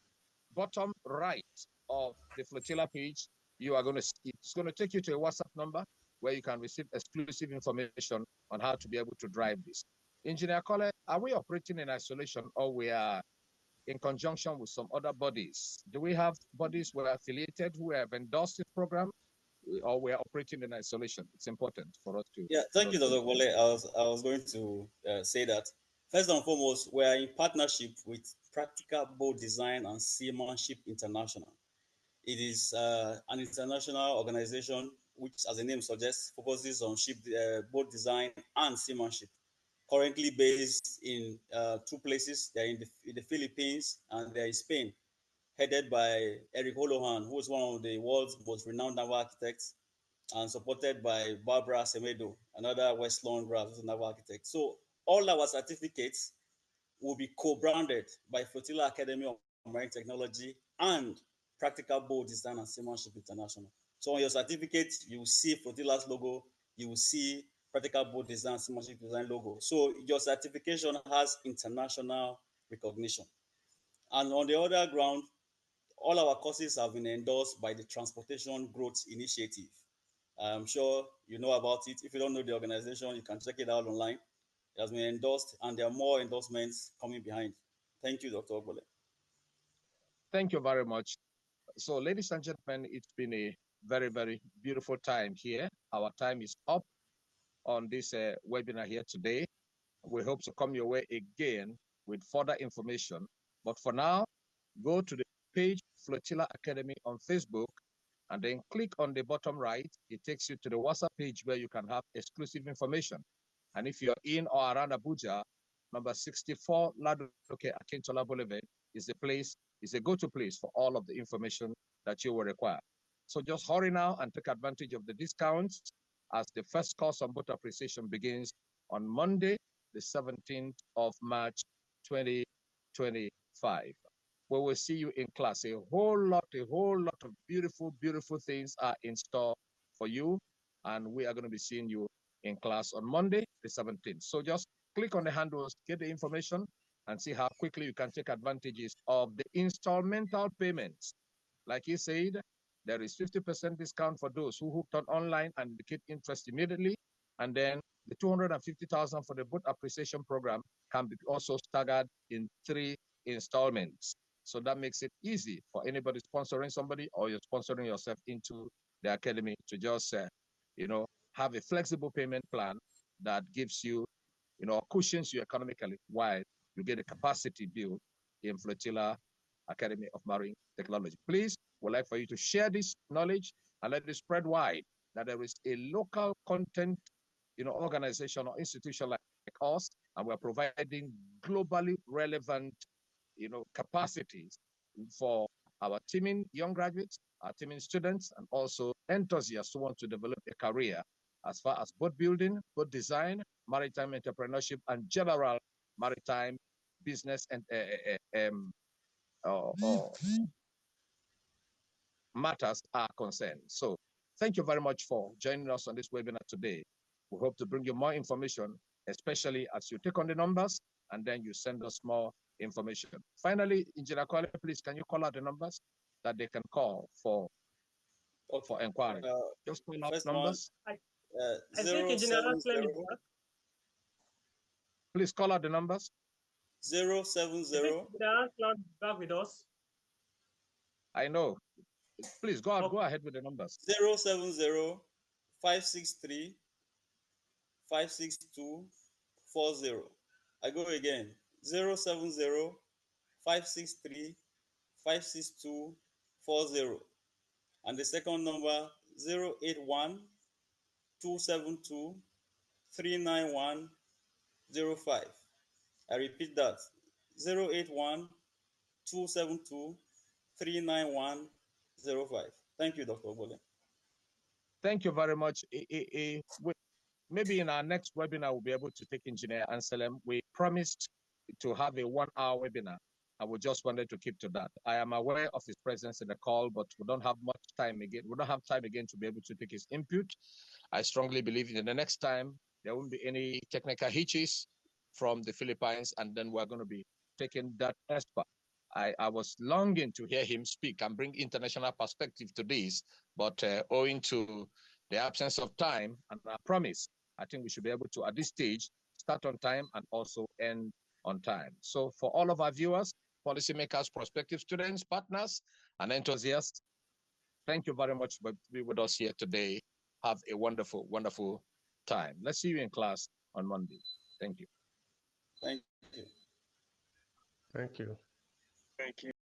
bottom right of the Flotilla page. It's going to take you to a WhatsApp number where you can receive exclusive information on how to be able to drive this. Engineer Cole, are we operating in isolation, or we are in conjunction with some other bodies? Do we have bodies who are affiliated who have endorsed this program, or we are operating in isolation? It's important for us to. Yeah, thank you, Dr. Wole. I was going to say that first and foremost, we are in partnership with Practical Boat Design and Seamanship International. It is an international organization which, as the name suggests, focuses on boat design and seamanship. Currently based in 2 places. They're in the Philippines and they're in Spain, headed by Eric Holohan, who is one of the world's most renowned naval architects, and supported by Barbara Semedo, another West London naval architect. So all our certificates will be co-branded by Flotilla Academy of Marine Technology and Practical Boat Design and Seamanship International. So on your certificate, you will see Flotilla's logo, you will see Practical Boat Design and Seamanship Design logo. So your certification has international recognition. And on the other ground, all our courses have been endorsed by the Transportation Growth Initiative. I'm sure you know about it. If you don't know the organization, you can check it out online. It has been endorsed, and there are more endorsements coming behind. Thank you, Dr. Ogbole. Thank you very much. So, ladies and gentlemen, it's been a very, very beautiful time here. Our time is up on this webinar here today. We hope to come your way again with further information. But for now, go to the page Flotilla Academy on Facebook and then click on the bottom right. It takes you to the WhatsApp page where you can have exclusive information. And if you're in or around Abuja, number 64 Ladoke Akintola Boulevard is a go-to place for all of the information that you will require. So just hurry now and take advantage of the discounts as the first course on boat appreciation begins on Monday, the 17th of March, 2025. We will see you in class. A whole lot of beautiful, beautiful things are in store for you. And we are going to be seeing you in class on Monday, the 17th. So just click on the handles, get the information, and see how quickly you can take advantages of the installmental payments. Like he said, there is 50% discount for those who hooked on online and indicate interest immediately. And then the 250,000 for the boat appreciation program can be also staggered in 3 installments. So that makes it easy for anybody sponsoring somebody, or you're sponsoring yourself into the academy, to just, have a flexible payment plan that gives you, cushions you economically while you get a capacity built in Flotilla Academy of Marine Technology. Please, we'd like for you to share this knowledge and let it spread wide, that there is a local content, organization or institution like us, and we're providing globally relevant, capacities for our teaming young graduates, our teaming students, and also enthusiasts who want to develop a career as far as boat building, boat design, maritime entrepreneurship, and general maritime business and matters are concerned. So thank you very much for joining us on this webinar today. We hope to bring you more information, especially as you take on the numbers and then you send us more information. Finally, Engineer Kwale, please, can you call out the numbers that they can call for inquiry? Just call out numbers. I think Engineer Aslam is back. Please call out the numbers. 070. Engineer Aslam is back with us. I know. Please go ahead with the numbers. 070 563 56240. I go again. 070 563 56240. And the second number 081 272 39105. I repeat that. 081 272 39105. Thank you, Dr. Obole. Thank you very much. Maybe in our next webinar, we'll be able to take Engineer Anselm. We promised to have a 1-hour webinar, and we just wanted to keep to that. I am aware of his presence in the call, but we don't have much time again. We don't have time again to be able to take his input. I strongly believe in the next time, there won't be any technical hitches from the Philippines, and then we're going to be taking that expert. I was longing to hear him speak and bring international perspective to this, but owing to the absence of time and our promise, I think we should be able to, at this stage, start on time and also end on time. So for all of our viewers, policymakers, prospective students, partners, and enthusiasts, thank you very much for being with us here today. Have a wonderful, wonderful time. Let's see you in class on Monday. Thank you. Thank you. Thank you. Thank you.